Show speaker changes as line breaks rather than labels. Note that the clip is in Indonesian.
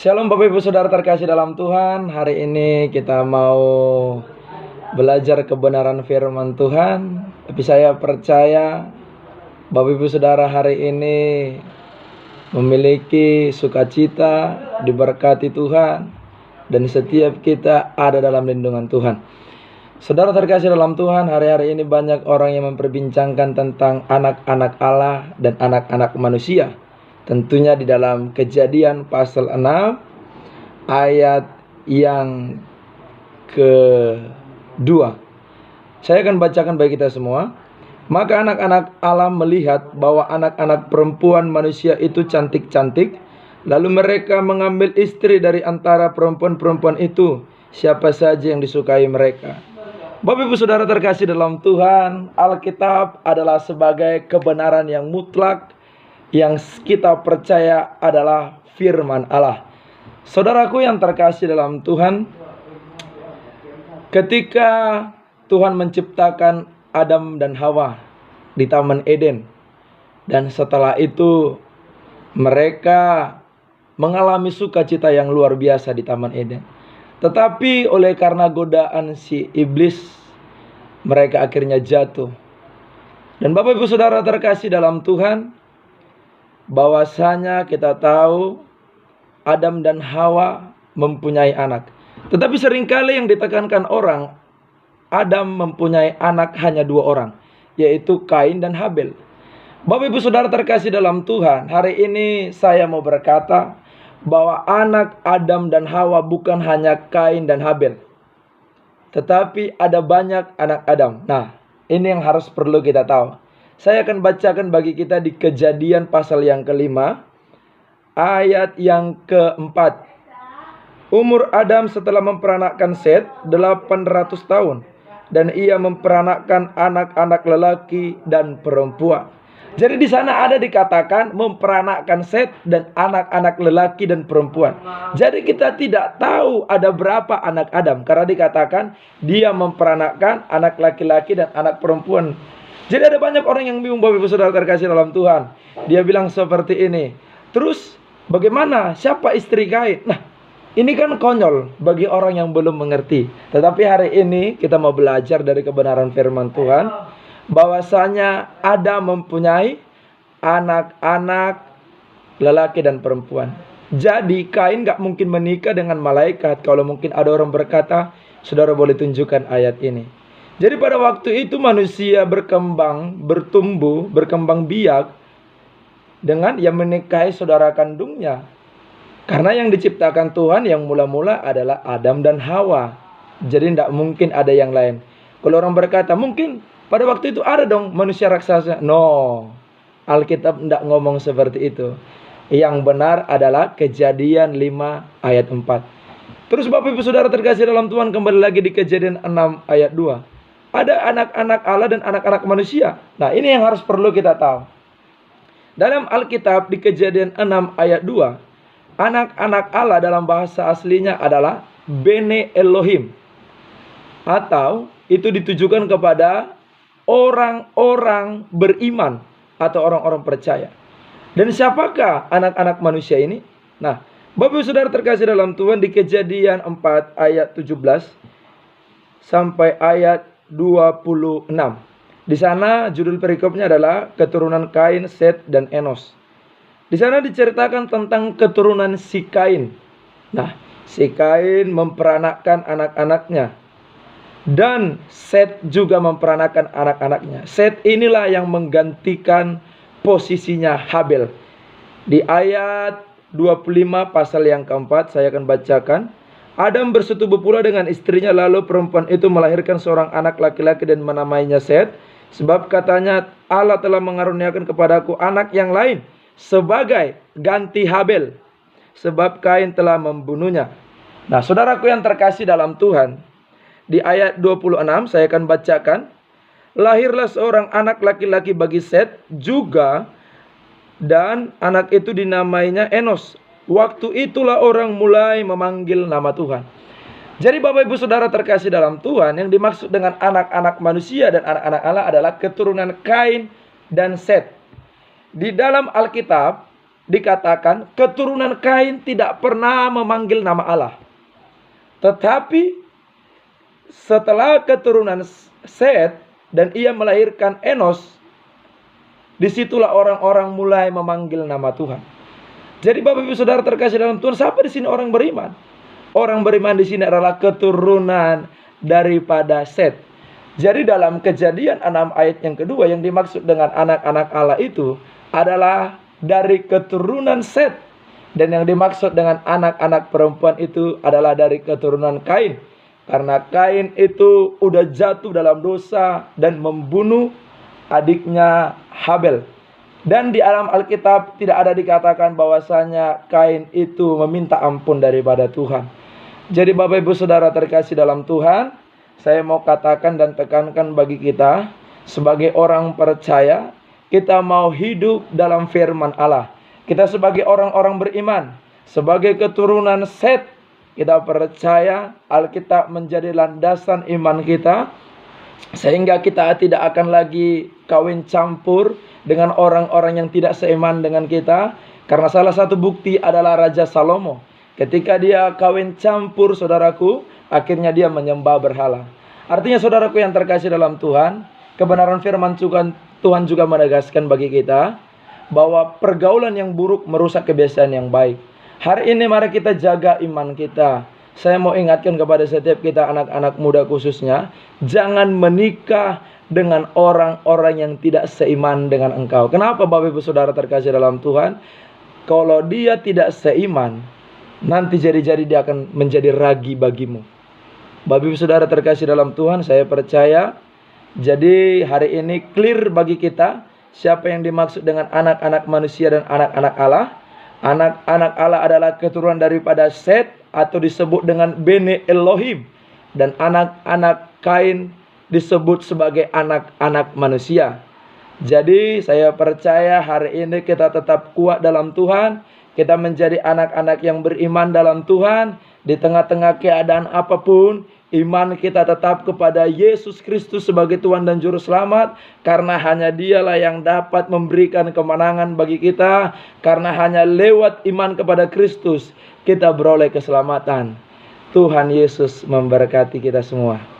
Shalom Bapak Ibu Saudara terkasih dalam Tuhan. Hari ini kita mau belajar kebenaran firman Tuhan. Tapi saya percaya Bapak Ibu Saudara hari ini memiliki sukacita, diberkati Tuhan, dan setiap kita ada dalam lindungan Tuhan. Saudara terkasih dalam Tuhan, hari-hari ini banyak orang yang memperbincangkan tentang anak-anak Allah dan anak-anak manusia. Tentunya di dalam Kejadian pasal 6 ayat yang kedua. Saya akan bacakan bagi kita semua. Maka anak-anak Allah melihat bahwa anak-anak perempuan manusia itu cantik-cantik. Lalu mereka mengambil istri dari antara perempuan-perempuan itu, siapa saja yang disukai mereka. Bapak Ibu Saudara terkasih dalam Tuhan, Alkitab adalah sebagai kebenaran yang mutlak yang kita percaya adalah firman Allah. Saudaraku yang terkasih dalam Tuhan, ketika Tuhan menciptakan Adam dan Hawa di Taman Eden, dan setelah itu mereka mengalami sukacita yang luar biasa di Taman Eden. Tetapi oleh karena godaan si iblis, mereka akhirnya jatuh. Dan Bapak Ibu Saudara terkasih dalam Tuhan, bahwasanya kita tahu Adam dan Hawa mempunyai anak. Tetapi seringkali yang ditekankan orang, Adam mempunyai anak hanya 2 orang, yaitu Kain dan Habel. Bapak Ibu Saudara terkasih dalam Tuhan, hari ini saya mau berkata bahwa anak Adam dan Hawa bukan hanya Kain dan Habel, tetapi ada banyak anak Adam. Nah, ini yang harus perlu kita tahu. Saya akan bacakan bagi kita di Kejadian pasal yang ke-5 ayat yang ke-4. Umur Adam setelah memperanakkan Set 800 tahun, dan ia memperanakkan anak-anak lelaki dan perempuan. Jadi di sana ada dikatakan memperanakkan Set dan anak-anak lelaki dan perempuan. Jadi kita tidak tahu ada berapa anak Adam, karena dikatakan dia memperanakkan anak laki-laki dan anak perempuan. Jadi ada banyak orang yang bingung Bapak Ibu Saudara terkasih dalam Tuhan. Dia bilang seperti ini. Terus bagaimana? Siapa istri Kain? Nah, ini kan konyol bagi orang yang belum mengerti. Tetapi hari ini kita mau belajar dari kebenaran firman Tuhan, bahwasanya Adam mempunyai anak-anak lelaki dan perempuan. Jadi Kain gak mungkin menikah dengan malaikat. Kalau mungkin ada orang berkata, saudara boleh tunjukkan ayat ini. Jadi pada waktu itu manusia berkembang, bertumbuh, berkembang biak dengan yang menikahi saudara kandungnya. Karena yang diciptakan Tuhan yang mula-mula adalah Adam dan Hawa. Jadi tidak mungkin ada yang lain. Kalau orang berkata, mungkin pada waktu itu ada dong manusia raksasa. No, Alkitab tidak ngomong seperti itu. Yang benar adalah Kejadian 5 ayat 4. Terus Bapak Ibu Saudara terkasih dalam Tuhan, kembali lagi di Kejadian 6 ayat 2. Ada anak-anak Allah dan anak-anak manusia. Nah, ini yang harus perlu kita tahu. Dalam Alkitab di Kejadian 6 ayat 2, anak-anak Allah dalam bahasa aslinya adalah Bene Elohim, atau itu ditujukan kepada orang-orang beriman atau orang-orang percaya. Dan siapakah anak-anak manusia ini? Nah, Bapak Saudara terkasih dalam Tuhan, di Kejadian 4 ayat 17 sampai ayat 26. Di sana judul perikopnya adalah keturunan Kain, Set, dan Enos. Di sana diceritakan tentang keturunan si Kain. Nah, si Kain memperanakkan anak-anaknya, dan Set juga memperanakkan anak-anaknya. Set inilah yang menggantikan posisinya Habel. Di ayat 25 pasal yang keempat saya akan bacakan. Adam bersetubuh pula dengan istrinya, lalu perempuan itu melahirkan seorang anak laki-laki dan menamainya Set. Sebab katanya, Allah telah mengaruniakan kepadaku anak yang lain sebagai ganti Habel, sebab Kain telah membunuhnya. Nah, saudaraku yang terkasih dalam Tuhan, di ayat 26 saya akan bacakan. Lahirlah seorang anak laki-laki bagi Set juga, dan anak itu dinamainya Enos. Waktu itulah orang mulai memanggil nama Tuhan. Jadi Bapak Ibu Saudara terkasih dalam Tuhan, yang dimaksud dengan anak-anak manusia dan anak-anak Allah adalah keturunan Kain dan Set. Di dalam Alkitab dikatakan keturunan Kain tidak pernah memanggil nama Allah. Tetapi setelah keturunan Set dan ia melahirkan Enos, disitulah orang-orang mulai memanggil nama Tuhan. Jadi Bapak Ibu Saudara terkasih dalam Tuhan, siapa di sini orang beriman? Orang beriman di sini adalah keturunan daripada Set. Jadi dalam Kejadian 6 ayat yang kedua, yang dimaksud dengan anak-anak Allah itu adalah dari keturunan Set. Dan yang dimaksud dengan anak-anak perempuan itu adalah dari keturunan Kain. Karena Kain itu udah jatuh dalam dosa dan membunuh adiknya Habel. Dan di dalam Alkitab tidak ada dikatakan bahwasanya Kain itu meminta ampun daripada Tuhan. Jadi Bapak Ibu Saudara terkasih dalam Tuhan, saya mau katakan dan tekankan bagi kita sebagai orang percaya, kita mau hidup dalam firman Allah. Kita sebagai orang-orang beriman, sebagai keturunan Set, kita percaya Alkitab menjadi landasan iman kita, sehingga kita tidak akan lagi kawin campur dengan orang-orang yang tidak seiman dengan kita. Karena salah satu bukti adalah Raja Salomo. Ketika dia kawin campur, saudaraku, akhirnya dia menyembah berhala. Artinya saudaraku yang terkasih dalam Tuhan, kebenaran firman Tuhan juga menegaskan bagi kita bahwa pergaulan yang buruk merusak kebiasaan yang baik. Hari ini mari kita jaga iman kita. Saya mau ingatkan kepada setiap kita anak-anak muda khususnya, jangan menikah dengan orang-orang yang tidak seiman dengan engkau. Kenapa Bapak Ibu Saudara terkasih dalam Tuhan? Kalau dia tidak seiman, nanti jadi-jadi dia akan menjadi ragi bagimu. Bapak Ibu Saudara terkasih dalam Tuhan, saya percaya jadi hari ini clear bagi kita siapa yang dimaksud dengan anak-anak manusia dan anak-anak Allah. Anak-anak Allah adalah keturunan daripada Set atau disebut dengan Bene Elohim. Dan anak-anak Kain disebut sebagai anak-anak manusia. Jadi saya percaya hari ini kita tetap kuat dalam Tuhan. Kita menjadi anak-anak yang beriman dalam Tuhan. Di tengah-tengah keadaan apapun, iman kita tetap kepada Yesus Kristus sebagai Tuhan dan Juru Selamat. Karena hanya Dialah yang dapat memberikan kemenangan bagi kita. Karena hanya lewat iman kepada Kristus kita beroleh keselamatan. Tuhan Yesus memberkati kita semua.